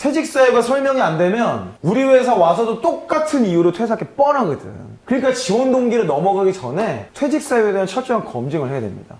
퇴직 사유가 설명이 안 되면 우리 회사 와서도 똑같은 이유로 퇴사하기 뻔하거든. 그러니까 지원 동기를 넘어가기 전에 퇴직 사유에 대한 철저한 검증을 해야 됩니다.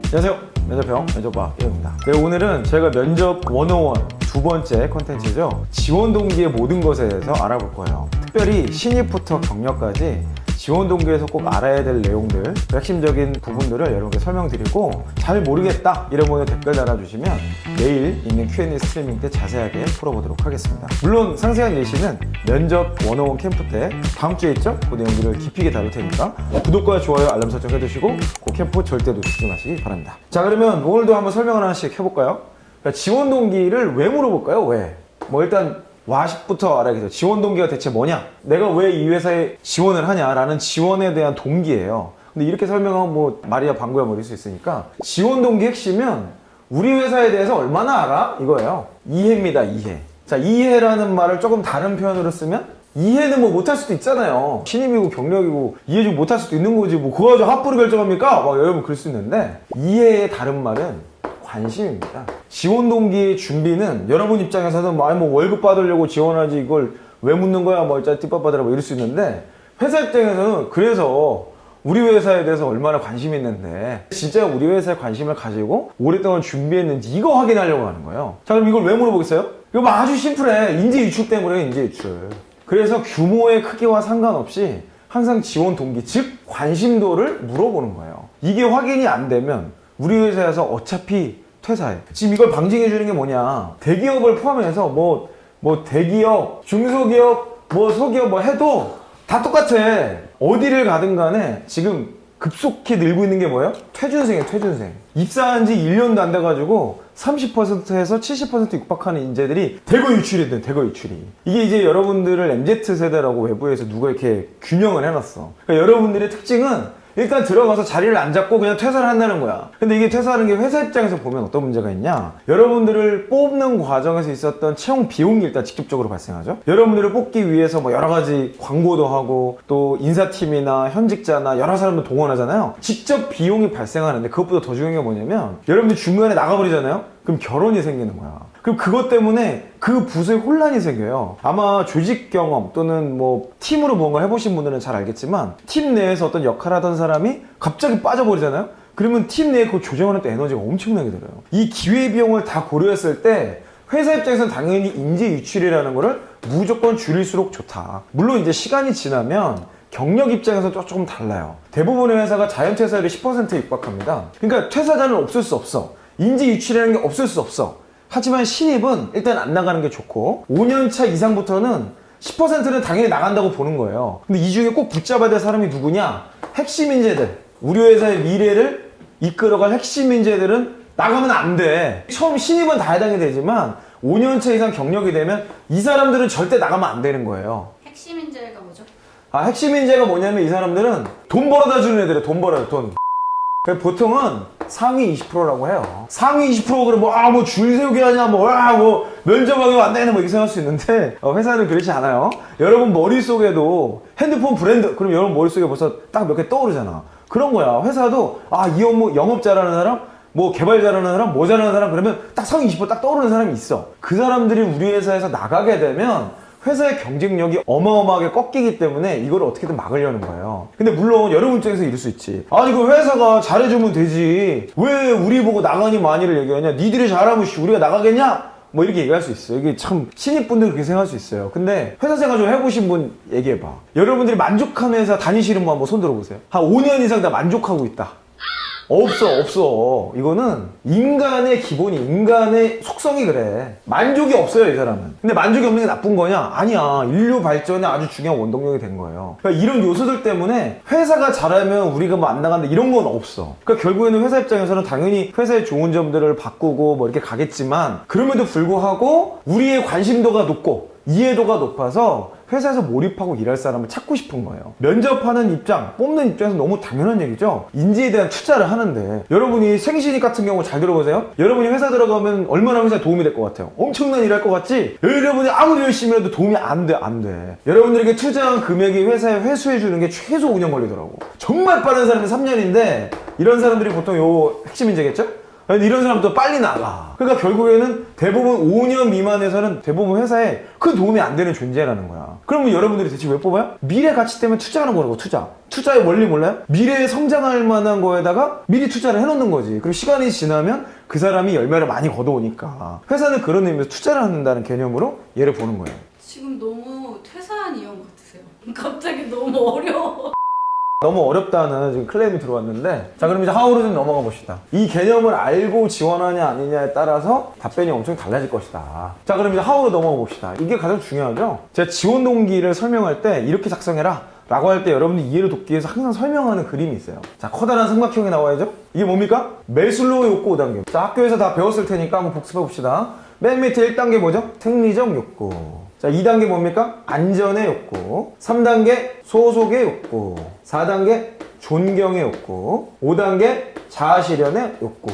안녕하세요. 면접형 면접봐 이호입니다. 네, 오늘은 제가 면접 101 두 번째 컨텐츠죠. 지원 동기의 모든 것에 대해서 알아볼 거예요. 특별히 신입부터 경력까지 지원 동기에서 꼭 알아야 될 내용들, 핵심적인 부분들을 여러분께 설명드리고, 잘 모르겠다 이런 분들 댓글 달아주시면 내일 있는 Q&A 스트리밍 때 자세하게 풀어보도록 하겠습니다. 물론 상세한 예시는 면접 101 캠프 때 다음 주에 있죠? 그 내용들을 깊이 있게 다룰 테니까 구독과 좋아요, 알람 설정 해두시고 그 캠프 절대 놓치지 마시기 바랍니다. 자, 그러면 오늘도 한번 설명을 하나씩 해볼까요? 그러니까 지원 동기를 왜 물어볼까요? 왜? 일단 와식부터 알아야겠죠. 지원 동기가 대체 뭐냐? 내가 왜 이 회사에 지원을 하냐라는 지원에 대한 동기예요. 근데 이렇게 설명하면 말이야 방구야 이럴 수 있으니까, 지원 동기 핵심은 우리 회사에 대해서 얼마나 알아? 이거예요. 이해입니다. 이해. 자, 이해라는 말을 조금 다른 표현으로 쓰면, 이해는 못할 수도 있잖아요. 신입이고 경력이고 이해 좀 못할 수도 있는 거지. 그거 가지고 합부를 결정합니까? 여러분 그럴 수 있는데, 이해의 다른 말은 관심입니다. 지원 동기의 준비는 여러분 입장에서는 월급 받으려고 지원하지 이걸 왜 묻는 거야? 일단 띠밥 받으라 이럴 수 있는데, 회사 입장에서는 그래서 우리 회사에 대해서 얼마나 관심이 있는데 진짜 우리 회사에 관심을 가지고 오랫동안 준비했는지 이거 확인하려고 하는 거예요. 자, 그럼 이걸 왜 물어보겠어요? 이거 아주 심플해. 인재 유출 때문에 인재 유출. 그래서 규모의 크기와 상관없이 항상 지원 동기, 즉 관심도를 물어보는 거예요. 이게 확인이 안 되면 우리 회사에서 어차피 퇴사해. 지금 이걸 방지해 주는 게 뭐냐? 대기업을 포함해서 대기업, 중소기업, 소기업 해도 다 똑같아. 어디를 가든 간에 지금 급속히 늘고 있는 게 뭐예요? 퇴준생이에요, 퇴준생. 입사한 지 1년도 안 돼가지고 30%에서 70% 육박하는 인재들이 대거 유출이 돼, 대거 유출이. 이게 이제 여러분들을 MZ세대라고 외부에서 누가 이렇게 균형을 해놨어. 그러니까 여러분들의 특징은 일단 들어가서 자리를 안 잡고 그냥 퇴사를 한다는 거야. 근데 이게 퇴사하는 게 회사 입장에서 보면 어떤 문제가 있냐? 여러분들을 뽑는 과정에서 있었던 채용 비용이 일단 직접적으로 발생하죠. 여러분들을 뽑기 위해서 여러 가지 광고도 하고, 또 인사팀이나 현직자나 여러 사람들 동원하잖아요. 직접 비용이 발생하는데, 그것보다 더 중요한 게 뭐냐면 여러분들 중간에 나가버리잖아요. 그럼 결혼이 생기는 거야. 그럼 그것 때문에 그 부서에 혼란이 생겨요. 아마 조직 경험 또는 팀으로 뭔가 해보신 분들은 잘 알겠지만, 팀 내에서 어떤 역할을 하던 사람이 갑자기 빠져버리잖아요. 그러면 팀 내에 그걸 조정하는 때 에너지가 엄청나게 들어요. 이 기회비용을 다 고려했을 때 회사 입장에서는 당연히 인재 유출이라는 거를 무조건 줄일수록 좋다. 물론 이제 시간이 지나면 경력 입장에서 조금 달라요. 대부분의 회사가 자연 퇴사율이 10%에 육박합니다. 그러니까 퇴사자는 없을 수 없어. 인재 유출이라는 게 없을 수 없어. 하지만 신입은 일단 안 나가는 게 좋고, 5년차 이상부터는 10%는 당연히 나간다고 보는 거예요. 근데 이 중에 꼭 붙잡아야 될 사람이 누구냐? 핵심 인재들. 우리 회사의 미래를 이끌어갈 핵심 인재들은 나가면 안 돼. 처음 신입은 다 해당이 되지만 5년차 이상 경력이 되면 이 사람들은 절대 나가면 안 되는 거예요. 핵심 인재가 뭐죠? 핵심 인재가 뭐냐면 이 사람들은 돈 벌어다 주는 애들이에요. 돈 벌어요, 돈. 보통은 상위 20%라고 해요. 상위 20% 그래 줄 세우게 하냐 면접하게 안 되는 이렇게 생각할 수 있는데, 회사는 그렇지 않아요. 여러분 머릿속에도 핸드폰 브랜드, 그럼 여러분 머릿속에 벌써 딱 몇 개 떠오르잖아. 그런 거야. 회사도 이 업무 영업 잘하는 사람, 개발 잘하는 사람, 잘하는 사람, 그러면 딱 상위 20%딱 떠오르는 사람이 있어. 그 사람들이 우리 회사에서 나가게 되면 회사의 경쟁력이 어마어마하게 꺾이기 때문에 이걸 어떻게든 막으려는 거예요. 근데 물론 여러분 입장에서 이럴 수 있지. 그 회사가 잘해주면 되지. 왜 우리 보고 나가니 마니를 얘기하냐? 니들이 잘하면 우리가 나가겠냐? 이렇게 얘기할 수 있어요. 이게 참 신입분들 그렇게 생각할 수 있어요. 근데 회사 생활 좀 해보신 분 얘기해봐. 여러분들이 만족하는 회사 다니시는 분 한번 손 들어보세요. 한 5년 이상 다 만족하고 있다. 없어. 이거는 인간의 기본이, 인간의 속성이 그래. 만족이 없어요, 이 사람은. 근데 만족이 없는 게 나쁜 거냐? 아니야. 인류 발전에 아주 중요한 원동력이 된 거예요. 그러니까 이런 요소들 때문에 회사가 잘하면 우리가 안 나간다 이런 건 없어. 그러니까 결국에는 회사 입장에서는 당연히 회사의 좋은 점들을 바꾸고 이렇게 가겠지만, 그럼에도 불구하고 우리의 관심도가 높고 이해도가 높아서 회사에서 몰입하고 일할 사람을 찾고 싶은 거예요. 면접하는 입장, 뽑는 입장에서 너무 당연한 얘기죠. 인재에 대한 투자를 하는데, 여러분이 생신입 같은 경우 잘 들어보세요. 여러분이 회사 들어가면 얼마나 회사에 도움이 될 것 같아요? 엄청난 일 할 것 같지? 여러분이 아무리 열심히 해도 도움이 안 돼. 여러분들에게 투자한 금액이 회사에 회수해 주는 게 최소 5년 걸리더라고. 정말 빠른 사람이 3년인데 이런 사람들이 보통 핵심 인재겠죠? 이런 사람도 빨리 나가. 그러니까 결국에는 대부분 5년 미만에서는 대부분 회사에 큰 도움이 안 되는 존재라는 거야. 그러면 여러분들이 대체 왜 뽑아요? 미래 가치 때문에 투자하는 거라고. 투자의 원리 몰라요? 미래에 성장할 만한 거에다가 미리 투자를 해놓는 거지. 그리고 시간이 지나면 그 사람이 열매를 많이 거둬오니까 회사는 그런 의미에서 투자를 한다는 개념으로 얘를 보는 거예요. 지금 너무 퇴사한 이형 같으세요. 갑자기 너무 어려워. 너무 어렵다는 지금 클레임이 들어왔는데, 자 그럼 이제 하우로 좀 넘어가 봅시다. 이 개념을 알고 지원하냐 아니냐에 따라서 답변이 엄청 달라질 것이다. 자 그럼 이제 하우로 넘어가 봅시다. 이게 가장 중요하죠. 제가 지원 동기를 설명할 때 이렇게 작성해라 라고 할 때 여러분들 이해를 돕기 위해서 항상 설명하는 그림이 있어요. 자 커다란 삼각형이 나와야죠. 이게 뭡니까? 매슬로우 욕구 5단계. 자 학교에서 다 배웠을 테니까 한번 복습해 봅시다. 맨 밑에 1단계 뭐죠? 생리적 욕구. 자 2단계 뭡니까? 안전의 욕구. 3단계 소속의 욕구. 4단계 존경의 욕구. 5단계 자아실현의 욕구.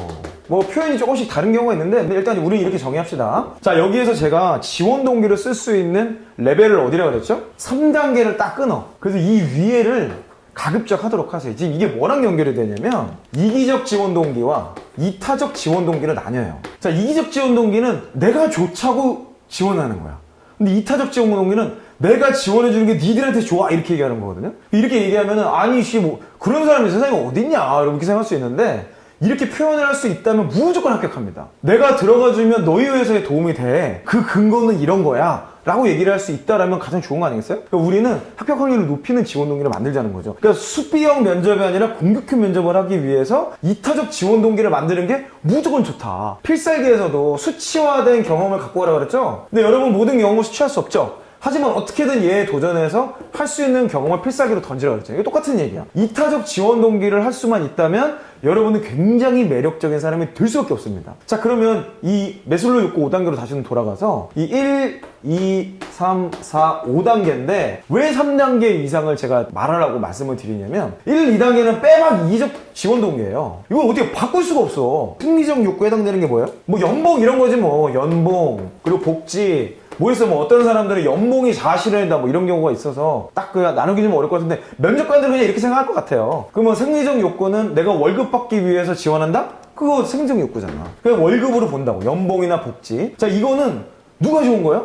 뭐 표현이 조금씩 다른 경우가 있는데 근데 일단 우리는 이렇게 정의합시다. 자 여기에서 제가 지원 동기를 쓸 수 있는 레벨을 어디라고 그랬죠? 3단계를 딱 끊어. 그래서 이 위에를 가급적 하도록 하세요. 지금 이게 뭐랑 연결이 되냐면 이기적 지원 동기와 이타적 지원 동기를 나뉘어요. 자 이기적 지원 동기는 내가 좋자고 지원하는 거야. 근데 이타적 지원 동기는 내가 지원해주는 게 니들한테 좋아 이렇게 얘기하는 거거든요. 이렇게 얘기하면은 아니 뭐 그런 사람이 세상에 어딨냐 이렇게 생각할 수 있는데 이렇게 표현을 할 수 있다면 무조건 합격합니다. 내가 들어가주면 너희 회사에 도움이 돼. 그 근거는 이런 거야 라고 얘기를 할 수 있다라면 가장 좋은 거 아니겠어요? 그러니까 우리는 합격 확률을 높이는 지원 동기를 만들자는 거죠. 그러니까 수비형 면접이 아니라 공격형 면접을 하기 위해서 이타적 지원 동기를 만드는 게 무조건 좋다. 필살기에서도 수치화된 경험을 갖고 가라 그랬죠? 근데 여러분 모든 경험을 수치할 수 없죠? 하지만 어떻게든 얘에 도전해서 할 수 있는 경험을 필살기로 던지라고 그랬죠. 이게 똑같은 얘기야. 이타적 지원 동기를 할 수만 있다면 여러분은 굉장히 매력적인 사람이 될 수밖에 없습니다. 자 그러면 이 매슬로우 욕구 5단계로 다시 돌아가서 이 1, 2, 3, 4, 5단계인데 왜 3단계 이상을 제가 말하라고 말씀을 드리냐면 1, 2단계는 빼박 이기적 지원 동기예요. 이걸 어떻게 바꿀 수가 없어. 심리적 욕구에 해당되는 게 뭐예요? 뭐 연봉 이런 거지 뭐. 연봉 그리고 복지 뭐 있어 뭐 어떤 사람들은 연봉이 자아실현이다 뭐 이런 경우가 있어서 딱 그 나누기 좀 어려울 것 같은데 면접관들은 그냥 이렇게 생각할 것 같아요. 그러면 생리적 욕구는 내가 월급 받기 위해서 지원한다? 그거 생리적 욕구잖아. 그냥 월급으로 본다고. 연봉이나 복지. 자 이거는 누가 좋은 거야?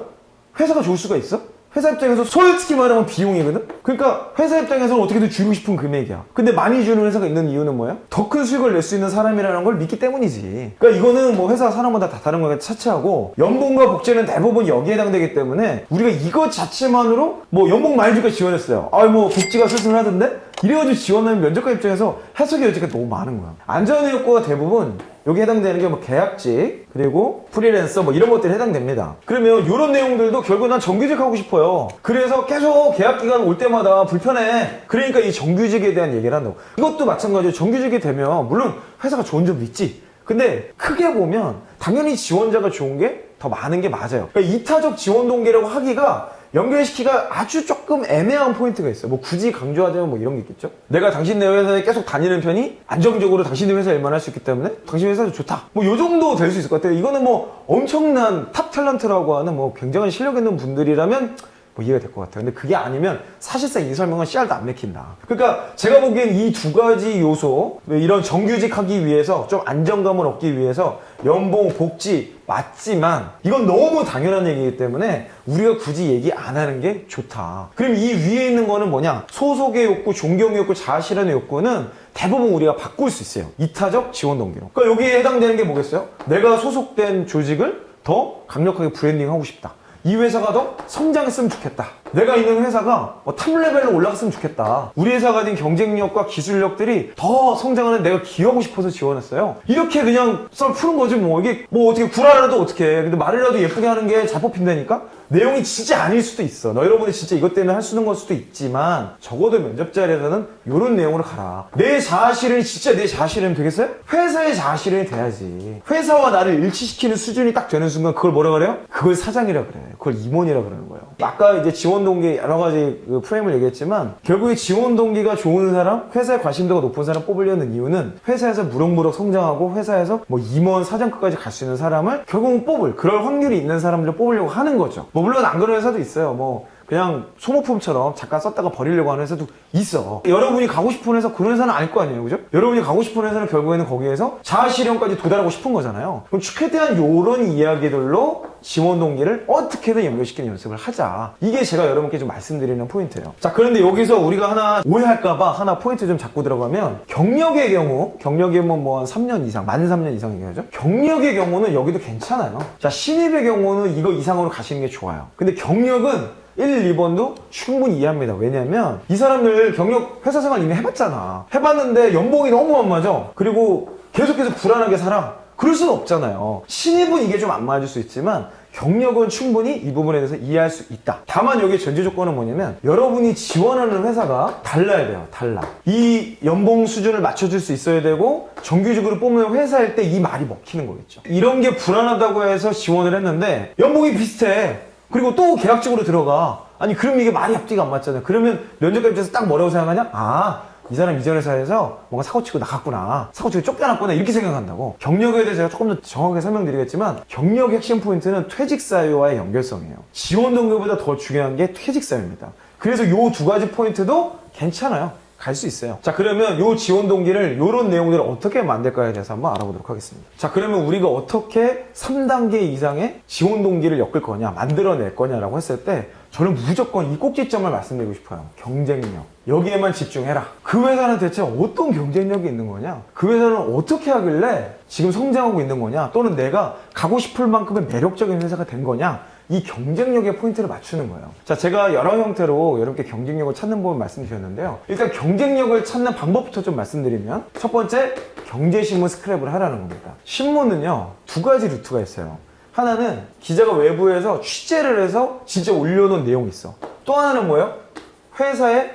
회사가 좋을 수가 있어? 회사 입장에서 솔직히 말하면 비용이거든? 그러니까 회사 입장에서는 어떻게든 주고 싶은 금액이야. 근데 많이 주는 회사가 있는 이유는 뭐야? 더 큰 수익을 낼 수 있는 사람이라는 걸 믿기 때문이지. 그러니까 이거는 뭐 회사 사람마다 다 다른 거니까 차치하고 연봉과 복지는 대부분 여기에 해당되기 때문에 우리가 이것 자체만으로 뭐 연봉 많이 주니까 지원했어요. 아 뭐 복지가 슬슬하던데? 이래가지고 지원하면 면접관 입장에서 해석의 여지가 너무 많은 거야. 안전의 욕구가 대부분 여기 해당되는 게 뭐 계약직 그리고 프리랜서 뭐 이런 것들이 해당됩니다. 그러면 이런 내용들도 결국 난 정규직 하고 싶어요. 그래서 계속 계약 기간 올 때마다 불편해. 그러니까 이 정규직에 대한 얘기를 한다고. 이것도 마찬가지로 정규직이 되면 물론 회사가 좋은 점도 있지. 근데 크게 보면 당연히 지원자가 좋은 게 더 많은 게 맞아요. 그러니까 이타적 지원 동기라고 하기가 연결시키기가 아주 조금 애매한 포인트가 있어요. 뭐 굳이 강조하자면 뭐 이런 게 있겠죠. 내가 당신네 회사에 계속 다니는 편이 안정적으로 당신네 회사 일만 할 수 있기 때문에 당신 회사도 좋다. 뭐 요 정도 될 수 있을 것 같아요. 이거는 뭐 엄청난 탑 탤런트라고 하는 뭐 굉장한 실력 있는 분들이라면 뭐 이해가 될 것 같아요. 근데 그게 아니면 사실상 이 설명은 씨알도 안 맥힌다. 그러니까 제가 보기엔 이 두 가지 요소, 이런 정규직 하기 위해서 좀 안정감을 얻기 위해서 연봉, 복지 맞지만 이건 너무 당연한 얘기이기 때문에 우리가 굳이 얘기 안 하는 게 좋다. 그럼 이 위에 있는 거는 뭐냐? 소속의 욕구, 존경의 욕구, 자아실현의 욕구는 대부분 우리가 바꿀 수 있어요. 이타적 지원 동기로. 그러니까 여기에 해당되는 게 뭐겠어요? 내가 소속된 조직을 더 강력하게 브랜딩하고 싶다. 이 회사가 더 성장했으면 좋겠다. 내가 있는 회사가 탑레벨로 올라갔으면 좋겠다. 우리 회사가 가진 경쟁력과 기술력들이 더 성장하는 내가 기여하고 싶어서 지원했어요. 이렇게 그냥 썰 푸는 거지 뭐. 이게 뭐 어떻게 구라라도 어떻게 해. 근데 말이라도 예쁘게 하는 게 잘 뽑힌다니까? 내용이 진짜 아닐 수도 있어. 너 여러분이 진짜 이것 때문에 할 수 있는 걸 수도 있지만 적어도 면접 자리에서는 이런 내용으로 가라. 내 자아실현이 진짜 내 자아실현이 되겠어요? 회사의 자아실현이 돼야지. 회사와 나를 일치시키는 수준이 딱 되는 순간 그걸 뭐라 그래요? 그걸 사장이라 그래. 그걸 임원이라 그러는 거예요. 아까 이제 지원 동기 여러 가지 그 프레임을 얘기했지만 결국에 지원 동기가 좋은 사람, 회사에 관심도가 높은 사람 뽑으려는 이유는 회사에서 무럭무럭 성장하고 회사에서 뭐 임원, 사장급까지 갈 수 있는 사람을 결국은 뽑을 그럴 확률이 있는 사람들을 뽑으려고 하는 거죠. 뭐 물론 안 그런 회사도 있어요. 뭐 그냥 소모품처럼 잠깐 썼다가 버리려고 하는 회사도 있어. 여러분이 가고 싶은 회사 그런 회사는 아닐 거 아니에요, 그죠? 여러분이 가고 싶은 회사는 결국에는 거기에서 자아실현까지 도달하고 싶은 거잖아요. 그럼 최대한 요런 이야기들로 지원 동기를 어떻게든 연결시키는 연습을 하자. 이게 제가 여러분께 좀 말씀드리는 포인트예요. 자, 그런데 여기서 우리가 하나 오해할까봐 하나 포인트 좀 잡고 들어가면 경력의 경우면 뭐 한 3년 이상, 만 3년 이상 얘기하죠? 경력의 경우는 여기도 괜찮아요. 자, 신입의 경우는 이거 이상으로 가시는 게 좋아요. 근데 경력은 1, 2번도 충분히 이해합니다. 왜냐면 이 사람들 경력 회사 생활 이미 해봤잖아. 해봤는데 연봉이 너무 안 맞아. 그리고 계속해서 불안하게 살아. 그럴 수는 없잖아요. 신입은 이게 좀 안 맞을 수 있지만 경력은 충분히 이 부분에 대해서 이해할 수 있다. 다만 여기 전제 조건은 뭐냐면 여러분이 지원하는 회사가 달라야 돼요. 달라. 이 연봉 수준을 맞춰줄 수 있어야 되고 정규직으로 뽑는 회사일 때 이 말이 먹히는 거겠죠. 이런 게 불안하다고 해서 지원을 했는데 연봉이 비슷해. 그리고 또 계약직으로 들어가. 아니 그럼 이게 말이 앞뒤가 안 맞잖아요. 그러면 면접관 입장에서 딱 뭐라고 생각하냐? 이 사람 이전 회사에서 뭔가 사고치고 나갔구나. 사고치고 쫓겨났구나. 이렇게 생각한다고. 경력에 대해서 제가 조금 더 정확하게 설명드리겠지만 경력의 핵심 포인트는 퇴직 사유와의 연결성이에요. 지원 동기보다 더 중요한 게 퇴직 사유입니다. 그래서 이 두 가지 포인트도 괜찮아요. 갈 수 있어요. 자, 그러면 요 지원 동기를 요런 내용들을 어떻게 만들까에 대해서 한번 알아보도록 하겠습니다. 자, 그러면 우리가 어떻게 3단계 이상의 지원 동기를 엮을 거냐, 만들어낼 거냐라고 했을 때 저는 무조건 이 꼭지점을 말씀드리고 싶어요. 경쟁력. 여기에만 집중해라. 그 회사는 대체 어떤 경쟁력이 있는 거냐? 그 회사는 어떻게 하길래 지금 성장하고 있는 거냐? 또는 내가 가고 싶을 만큼의 매력적인 회사가 된 거냐? 이 경쟁력의 포인트를 맞추는 거예요. 자, 제가 여러 형태로 여러분께 경쟁력을 찾는 법을 말씀드렸는데요. 일단 경쟁력을 찾는 방법부터 좀 말씀드리면 첫 번째, 경제신문 스크랩을 하라는 겁니다. 신문은요, 두 가지 루트가 있어요. 하나는 기자가 외부에서 취재를 해서 진짜 올려놓은 내용이 있어. 또 하나는 뭐예요? 회사의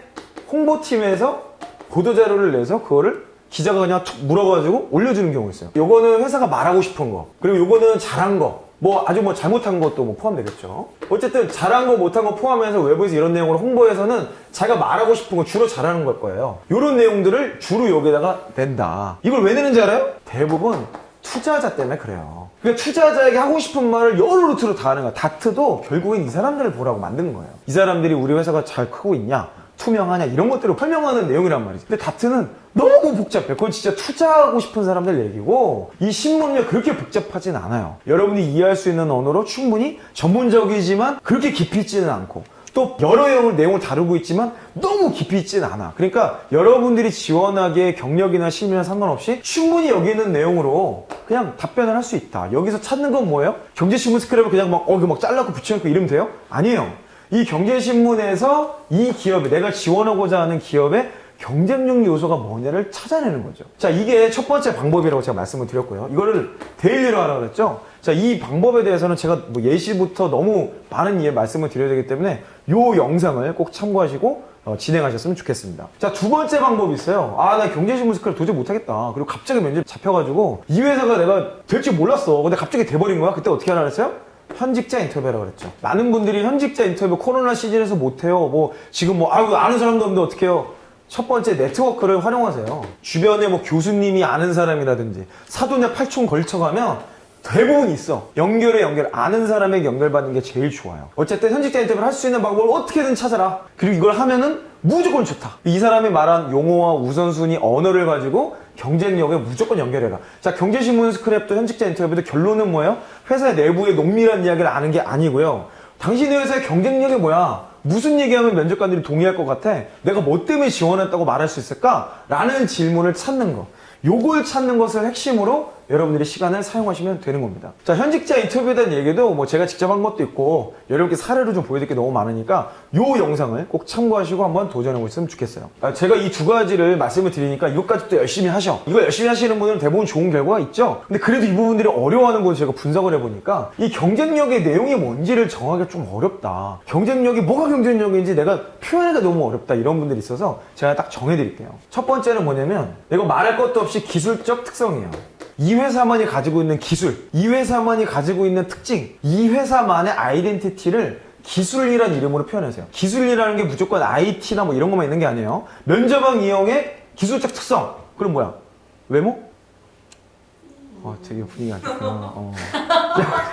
홍보팀에서 보도자료를 내서 그거를 기자가 그냥 툭 물어가지고 올려주는 경우가 있어요. 요거는 회사가 말하고 싶은 거, 그리고 요거는 잘한 거, 아주 잘못한 것도 포함되겠죠. 어쨌든 잘한 거 못한 거 포함해서 외부에서 이런 내용으로 홍보해서는 자기가 말하고 싶은 거 주로 잘하는 걸 거예요. 이런 내용들을 주로 여기다가 낸다. 이걸 왜 내는지 알아요? 대부분 투자자 때문에 그래요. 그러니까 투자자에게 하고 싶은 말을 여러 루트로 다 하는 거야. 다트도 결국엔 이 사람들을 보라고 만든 거예요. 이 사람들이 우리 회사가 잘 크고 있냐, 투명하냐, 이런 것들을 설명하는 내용이란 말이지. 근데 다트는 너무 복잡해. 그건 진짜 투자하고 싶은 사람들 얘기고, 이 신문은요 그렇게 복잡하진 않아요. 여러분이 이해할 수 있는 언어로 충분히 전문적이지만 그렇게 깊이 있지는 않고, 또 여러 내용을 다루고 있지만 너무 깊이 있지는 않아. 그러니까 여러분들이 지원하기에 경력이나 실무나 상관없이 충분히 여기 있는 내용으로 그냥 답변을 할 수 있다. 여기서 찾는 건 뭐예요? 경제신문 스크랩을 그냥 막 잘라고 붙여놓고 이러면 돼요? 아니에요. 이 경제신문에서 이 기업에, 내가 지원하고자 하는 기업의 경쟁력 요소가 뭐냐를 찾아내는 거죠. 자, 이게 첫 번째 방법이라고 제가 말씀을 드렸고요. 이거를 데일리로 하라고 그랬죠? 자, 이 방법에 대해서는 제가 예시부터 너무 많은 말씀을 드려야 되기 때문에 이 영상을 꼭 참고하시고 진행하셨으면 좋겠습니다. 자, 두 번째 방법이 있어요. 나 경제신문 스크랩 도저히 못하겠다. 그리고 갑자기 면접 잡혀가지고 이 회사가 내가 될 줄 몰랐어. 근데 갑자기 돼버린 거야. 그때 어떻게 하라 그랬어요? 현직자 인터뷰라고 그랬죠. 많은 분들이 현직자 인터뷰 코로나 시즌에서 못해요. 지금 아는 사람도 없는데 어떡해요. 첫 번째, 네트워크를 활용하세요. 주변에 교수님이 아는 사람이라든지 사돈의 팔촌 걸쳐가면 대부분 있어. 아는 사람에게 연결받는 게 제일 좋아요. 어쨌든 현직자 인터뷰를 할 수 있는 방법을 어떻게든 찾아라. 그리고 이걸 하면은 무조건 좋다. 이 사람이 말한 용어와 우선순위, 언어를 가지고 경쟁력에 무조건 연결해라. 자, 경제신문 스크랩도 현직자 인터뷰도 결론은 뭐예요? 회사 내부의 농밀한 이야기를 아는 게 아니고요. 당신의 회사의 경쟁력이 뭐야? 무슨 얘기하면 면접관들이 동의할 것 같아? 내가 뭐 때문에 지원했다고 말할 수 있을까? 라는 질문을 찾는 거. 요걸 찾는 것을 핵심으로 여러분들이 시간을 사용하시면 되는 겁니다. 자, 현직자 인터뷰에 대한 얘기도 제가 직접 한 것도 있고 여러분께 사례로 좀 보여드릴 게 너무 많으니까 요 영상을 꼭 참고하시고 한번 도전해 보셨으면 좋겠어요. 제가 이 두 가지를 말씀을 드리니까 이것까지 또 열심히 하셔. 이거 열심히 하시는 분들은 대부분 좋은 결과가 있죠. 근데 그래도 이 부분들이 어려워하는 걸 제가 분석을 해보니까 이 경쟁력의 내용이 뭔지를 정하기가 좀 어렵다. 경쟁력이 뭐가 경쟁력인지 내가 표현하기가 너무 어렵다. 이런 분들이 있어서 제가 딱 정해드릴게요. 첫 번째는 뭐냐면 이거 말할 것도 없이 기술적 특성이에요. 이 회사만이 가지고 있는 기술, 이 회사만이 가지고 있는 특징, 이 회사만의 아이덴티티를 기술이라는 이름으로 표현하세요. 기술이라는 게 무조건 IT나 이런 것만 있는 게 아니에요. 면접왕 이용의 기술적 특성. 그럼 뭐야? 외모? 되게 분위기 안 좋구나.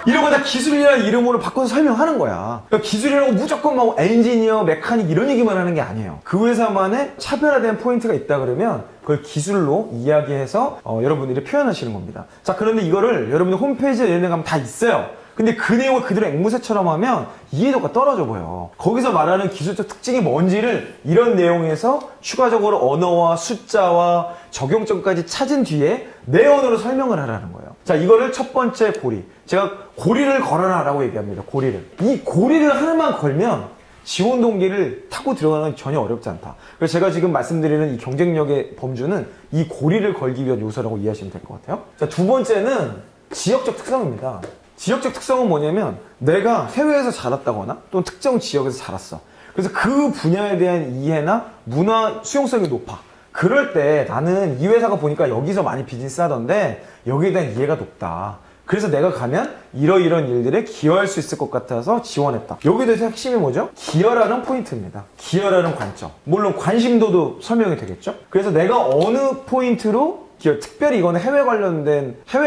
이런 거 다 기술이라는 이름으로 바꿔서 설명하는 거야. 그러니까 기술이라고 무조건 막 엔지니어, 메카닉 이런 얘기만 하는 게 아니에요. 그 회사만의 차별화된 포인트가 있다 그러면 그걸 기술로 이야기해서 여러분들이 표현하시는 겁니다. 자, 그런데 이거를 여러분들 홈페이지에 내는 가면 다 있어요. 근데 그 내용을 그대로 앵무새처럼 하면 이해도가 떨어져 보여. 거기서 말하는 기술적 특징이 뭔지를 이런 내용에서 추가적으로 언어와 숫자와 적용점까지 찾은 뒤에 내 언어로 설명을 하라는 거예요. 자, 이거를 첫 번째 고리. 제가 고리를 걸어라 라고 얘기합니다. 고리를. 이 고리를 하나만 걸면 지원 동기를 타고 들어가는 건 전혀 어렵지 않다. 그래서 제가 지금 말씀드리는 이 경쟁력의 범주는 이 고리를 걸기 위한 요소라고 이해하시면 될 것 같아요. 자, 두 번째는 지역적 특성입니다. 지역적 특성은 뭐냐면 내가 해외에서 자랐다거나 또는 특정 지역에서 자랐어. 그래서 그 분야에 대한 이해나 문화 수용성이 높아. 그럴 때 나는 이 회사가 보니까 여기서 많이 비즈니스 하던데 여기에 대한 이해가 높다. 그래서 내가 가면 이러이런 일들에 기여할 수 있을 것 같아서 지원했다. 여기에 대해서 핵심이 뭐죠? 기여라는 포인트입니다. 기여라는 관점. 물론 관심도도 설명이 되겠죠? 그래서 내가 어느 포인트로 기여, 특별히 이거는 해외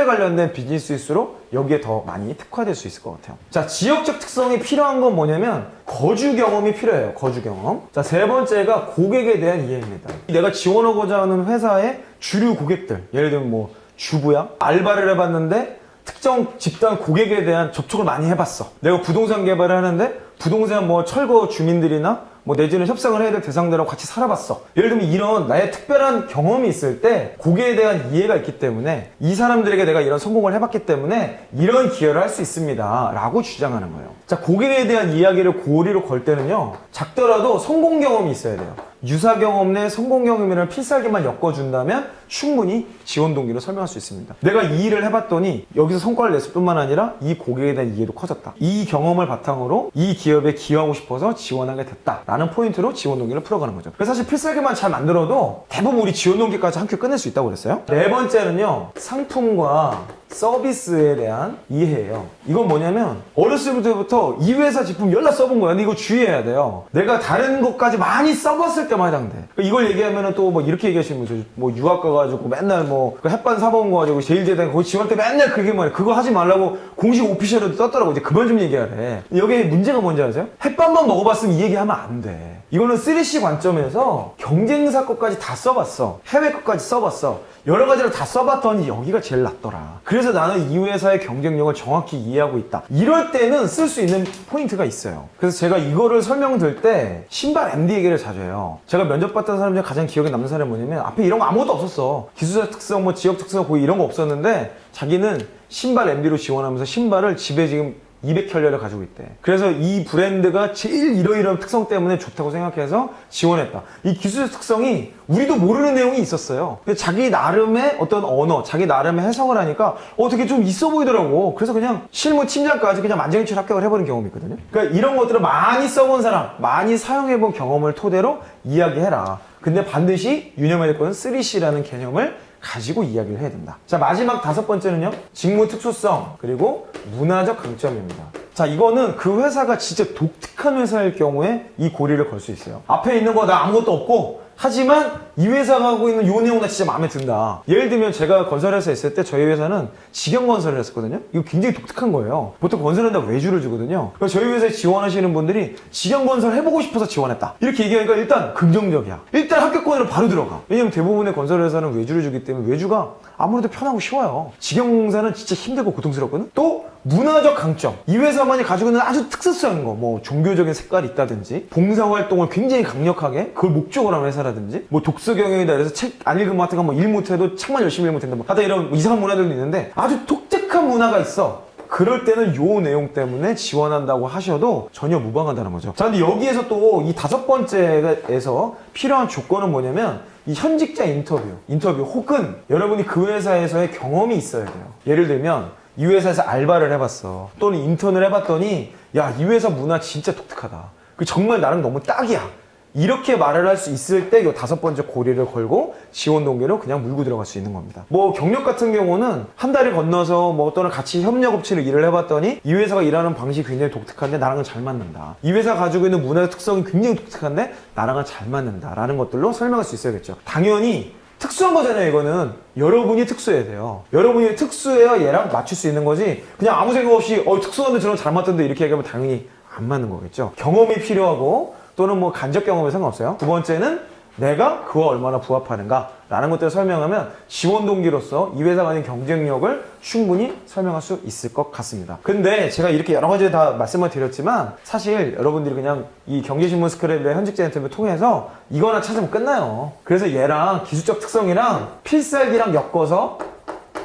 관련된 비즈니스일수록 여기에 더 많이 특화될 수 있을 것 같아요. 자, 지역적 특성이 필요한 건 뭐냐면 거주 경험이 필요해요. 거주 경험. 자, 세 번째가 고객에 대한 이해입니다. 내가 지원하고자 하는 회사의 주류 고객들, 예를 들면 뭐 주부야, 알바를 해봤는데 특정 집단 고객에 대한 접촉을 많이 해봤어. 내가 부동산 개발을 하는데 부동산 뭐 철거 주민들이나 뭐 내지는 협상을 해야 될 대상들하고 같이 살아봤어. 예를 들면 이런 나의 특별한 경험이 있을 때 고객에 대한 이해가 있기 때문에 이 사람들에게 내가 이런 성공을 해봤기 때문에 이런 기여를 할 수 있습니다 라고 주장하는 거예요. 자, 고객에 대한 이야기를 고리로 걸 때는요, 작더라도 성공 경험이 있어야 돼요. 유사 경험 내 성공 경험이라는 필살기만 엮어준다면 충분히 지원 동기로 설명할 수 있습니다. 내가 이 일을 해봤더니 여기서 성과를 냈을 뿐만 아니라 이 고객에 대한 이해도 커졌다. 이 경험을 바탕으로 이 기업에 기여하고 싶어서 지원하게 됐다 라는 포인트로 지원 동기를 풀어가는 거죠. 그래서 사실 필살기만 잘 만들어도 대부분 우리 지원 동기까지 한 큐 끝낼 수 있다고 그랬어요. 네 번째는요, 상품과 서비스에 대한 이해예요. 이건 뭐냐면 어렸을 때부터 이 회사 제품 연락 써본 거야. 근데 이거 주의해야 돼요. 내가 다른 것까지 많이 써봤을 때만 해당돼. 이걸 얘기하면 또 뭐 이렇게 얘기하시는 거죠. 뭐 유학 가가지고 맨날 뭐 햇반 사본 거 가지고 제일제당 거기 지원 때 맨날 그게 뭐야. 그거 하지 말라고 공식 오피셜에도 떴더라고. 이제 그만 좀 얘기하래. 여기 문제가 뭔지 아세요? 햇반만 먹어봤으면 이 얘기하면 안 돼. 이거는 3C 관점에서 경쟁사 것까지 다 써봤어. 해외 것까지 써봤어. 여러 가지를 다 써봤더니 여기가 제일 낫더라. 그래서 나는 이 회사의 경쟁력을 정확히 이해하고 있다. 이럴 때는 쓸 수 있는 포인트가 있어요. 그래서 제가 이거를 설명드릴 때 신발 MD 얘기를 자주 해요. 제가 면접 봤던 사람 중에 가장 기억에 남는 사람이 뭐냐면 앞에 이런 거 아무것도 없었어. 기술자 특성, 뭐 지역 특성 거의 이런 거 없었는데 자기는 신발 MD로 지원하면서 신발을 집에 지금 200켤레를 가지고 있대. 그래서 이 브랜드가 제일 이러이러한 특성 때문에 좋다고 생각해서 지원했다. 이 기술적 특성이 우리도 모르는 내용이 있었어요. 근데 자기 나름의 어떤 언어, 자기 나름의 해석을 하니까 되게 좀 있어 보이더라고. 그래서 그냥 실무 팀장까지 그냥 만장일치 합격을 해버린 경험이 있거든요. 그러니까 이런 것들을 많이 써본 사람, 많이 사용해본 경험을 토대로 이야기해라. 근데 반드시 유념해야 될 것은 3C라는 개념을 가지고 이야기를 해야 된다. 자, 마지막 다섯 번째는요, 직무 특수성 그리고 문화적 강점입니다. 자, 이거는 그 회사가 진짜 독특한 회사일 경우에 이 고리를 걸 수 있어요. 앞에 있는 거 나 아무것도 없고 하지만 이 회사가 하고 있는 요 내용 나 진짜 마음에 든다. 예를 들면 제가 건설회사에 있을 때 저희 회사는 직영건설을 했었거든요. 이거 굉장히 독특한 거예요. 보통 건설한다고 외주를 주거든요. 그래서 저희 회사에 지원하시는 분들이 직영건설 해보고 싶어서 지원했다. 이렇게 얘기하니까 일단 긍정적이야. 일단 합격권으로 바로 들어가. 왜냐면 대부분의 건설회사는 외주를 주기 때문에 외주가 아무래도 편하고 쉬워요. 직영공사는 진짜 힘들고 고통스럽거든. 또 문화적 강점. 이 회사만이 가지고 있는 아주 특수성인 거, 뭐 종교적인 색깔이 있다든지 봉사활동을 굉장히 강력하게 그걸 목적으로 하는 회사라든지 뭐 독서 경영이다 그래서 책 안 읽으면 하여튼 뭐 일 못해도 책만 열심히 읽으면 된다 뭐 하여튼 이런 이상한 문화들도 있는데 아주 독특한 문화가 있어. 그럴 때는 요 내용 때문에 지원한다고 하셔도 전혀 무방하다는 거죠. 자, 근데 여기에서 또 이 다섯 번째에서 필요한 조건은 뭐냐면 이 현직자 인터뷰 혹은 여러분이 그 회사에서의 경험이 있어야 돼요. 예를 들면 이 회사에서 알바를 해봤어. 또는 인턴을 해봤더니 야, 이 회사 문화 진짜 독특하다. 그 정말 나랑 너무 딱이야. 이렇게 말을 할 수 있을 때 이 다섯 번째 고리를 걸고 지원 동기로 그냥 물고 들어갈 수 있는 겁니다. 뭐 경력 같은 경우는 한 달이 건너서 뭐 또는 같이 협력업체를 일을 해봤더니 이 회사가 일하는 방식이 굉장히 독특한데 나랑은 잘 맞는다. 이 회사가 가지고 있는 문화의 특성이 굉장히 독특한데 나랑은 잘 맞는다 라는 것들로 설명할 수 있어야겠죠. 당연히 특수한 거잖아요. 이거는 여러분이 특수해야 돼요. 여러분이 특수해야 얘랑 맞출 수 있는 거지, 그냥 아무 생각 없이 특수한데 저랑 잘 맞던데 이렇게 얘기하면 당연히 안 맞는 거겠죠. 경험이 필요하고 또는 뭐 간접 경험에 상관없어요. 두 번째는 내가 그와 얼마나 부합하는가 라는 것들을 설명하면 지원 동기로서 이 회사 간의 경쟁력을 충분히 설명할 수 있을 것 같습니다. 근데 제가 이렇게 여러 가지 다 말씀을 드렸지만 사실 여러분들이 그냥 이 경제신문 스크랩의 현직자 인터뷰 통해서 이거나 찾으면 끝나요. 그래서 얘랑 기술적 특성이랑 필살기랑 엮어서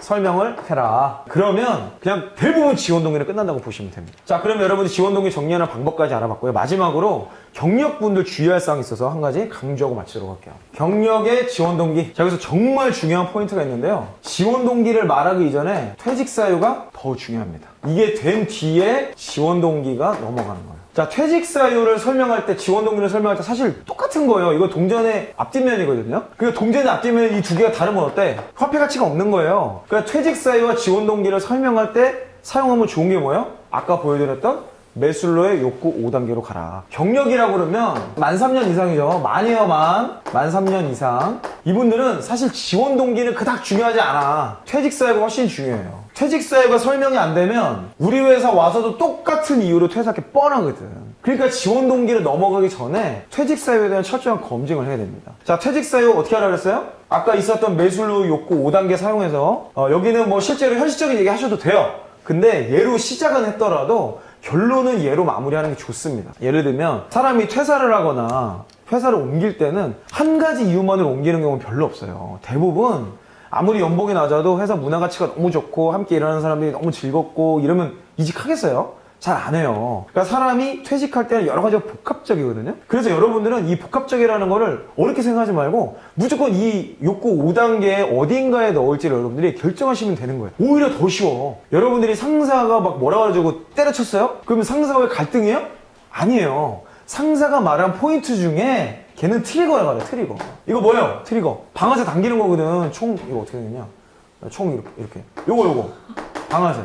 설명을 해라. 그러면 그냥 대부분 지원 동기는 끝난다고 보시면 됩니다. 자, 그럼 여러분들 지원 동기 정리하는 방법까지 알아봤고요. 마지막으로 경력분들 주의할 사항이 있어서 한 가지 강조하고 마치도록 할게요. 경력의 지원 동기. 자, 여기서 정말 중요한 포인트가 있는데요. 지원 동기를 말하기 이전에 퇴직 사유가 더 중요합니다. 이게 된 뒤에 지원 동기가 넘어가는 거예요. 자, 퇴직 사유를 설명할 때, 지원 동기를 설명할 때 사실 똑같은 거예요. 이거 동전의 앞뒷면이거든요. 그러니까 동전의 앞뒷면 이 두 개가 다르면 어때? 화폐 가치가 없는 거예요. 그러니까 퇴직 사유와 지원 동기를 설명할 때 사용하면 좋은 게 뭐예요? 아까 보여드렸던 매슬로의 욕구 5단계로 가라. 경력이라고 그러면 만 3년 이상이죠. 만이에요, 만 3년 이상. 이분들은 사실 지원 동기는 그닥 중요하지 않아. 퇴직 사유가 훨씬 중요해요. 퇴직 사유가 설명이 안 되면 우리 회사 와서도 똑같은 이유로 퇴사하기 뻔하거든. 그러니까 지원 동기를 넘어가기 전에 퇴직 사유에 대한 철저한 검증을 해야 됩니다. 자, 퇴직 사유 어떻게 하라 그랬어요? 아까 있었던 매슬로 욕구 5단계 사용해서 여기는 뭐 실제로 현실적인 얘기 하셔도 돼요. 근데 얘로 시작은 했더라도 결론은 얘로 마무리하는 게 좋습니다. 예를 들면 사람이 퇴사를 하거나 회사를 옮길 때는 한 가지 이유만으로 옮기는 경우는 별로 없어요. 대부분 아무리 연봉이 낮아도 회사 문화 가치가 너무 좋고 함께 일하는 사람들이 너무 즐겁고 이러면 이직하겠어요? 잘 안 해요. 그러니까 사람이 퇴직할 때는 여러 가지가 복합적이거든요. 그래서 여러분들은 이 복합적이라는 거를 어렵게 생각하지 말고 무조건 이 욕구 5단계 어딘가에 넣을지를 여러분들이 결정하시면 되는 거예요. 오히려 더 쉬워. 여러분들이 상사가 막 뭐라 그래가지고 때려쳤어요? 그러면 상사가 왜 갈등해요? 아니에요. 상사가 말한 포인트 중에 걔는 트리거라고 하래. 트리거. 이거 뭐예요? 트리거. 방아쇠 당기는 거거든. 총 이거 어떻게 되냐? 총 이렇게. 요거 방아쇠.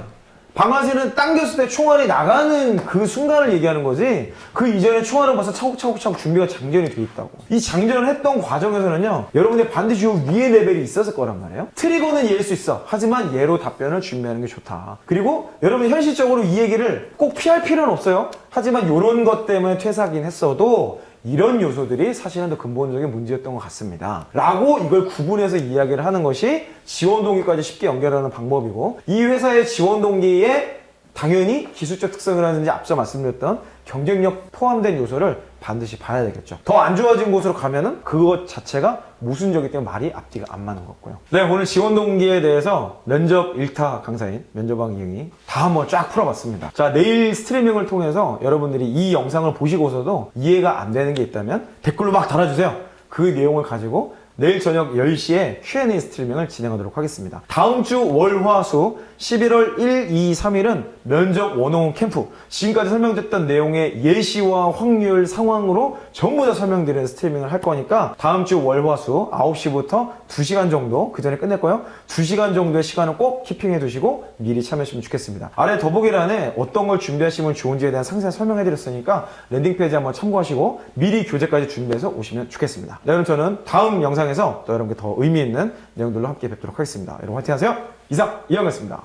방아쇠는 당겼을 때 총알이 나가는 그 순간을 얘기하는 거지, 그 이전에 총알은 벌써 차곡차곡 준비가 장전이 돼 있다고. 이 장전을 했던 과정에서는요, 여러분들이 반드시 요 위에 레벨이 있었을 거란 말이에요. 트리거는 얘일 수 있어. 하지만 얘로 답변을 준비하는 게 좋다. 그리고 여러분 현실적으로 이 얘기를 꼭 피할 필요는 없어요. 하지만 요런 것 때문에 퇴사하긴 했어도 이런 요소들이 사실은 더 근본적인 문제였던 것 같습니다. 라고 이걸 구분해서 이야기를 하는 것이 지원 동기까지 쉽게 연결하는 방법이고, 이 회사의 지원 동기에 당연히 기술적 특성이라든지 앞서 말씀드렸던 경쟁력 포함된 요소를 반드시 봐야 되겠죠. 더 안 좋아진 곳으로 가면은 그것 자체가 모순적이기 때문에 말이 앞뒤가 안 맞는 거고요. 네, 오늘 지원 동기에 대해서 면접 1타 강사인 면접왕 이응이 다 한번 쫙 풀어봤습니다. 자, 내일 스트리밍을 통해서 여러분들이 이 영상을 보시고서도 이해가 안 되는 게 있다면 댓글로 막 달아주세요. 그 내용을 가지고 내일 저녁 10시에 Q&A 스트리밍을 진행하도록 하겠습니다. 다음 주 월, 화, 수 11월 1, 2, 3일은 면접 101 캠프. 지금까지 설명됐던 내용의 예시와 확률, 상황으로 전부 다 설명드리는 스트리밍을 할 거니까 다음 주 월, 화, 수 9시부터 2시간 정도, 그 전에 끝낼 거예요. 2시간 정도의 시간을 꼭 키핑해 두시고 미리 참여하시면 좋겠습니다. 아래 더보기란에 어떤 걸 준비하시면 좋은지에 대한 상세한 설명해 드렸으니까 랜딩페이지 한번 참고하시고 미리 교재까지 준비해서 오시면 좋겠습니다. 네, 그럼 저는 다음 영상에서 또 여러분께 더 의미 있는 내용들로 함께 뵙도록 하겠습니다. 여러분 화이팅 하세요. 이상 이영이었습니다.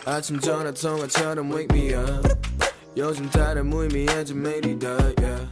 아침 전화 통화처럼 wake me up 요즘 다른 무의미한 좀 매일이다 yeah.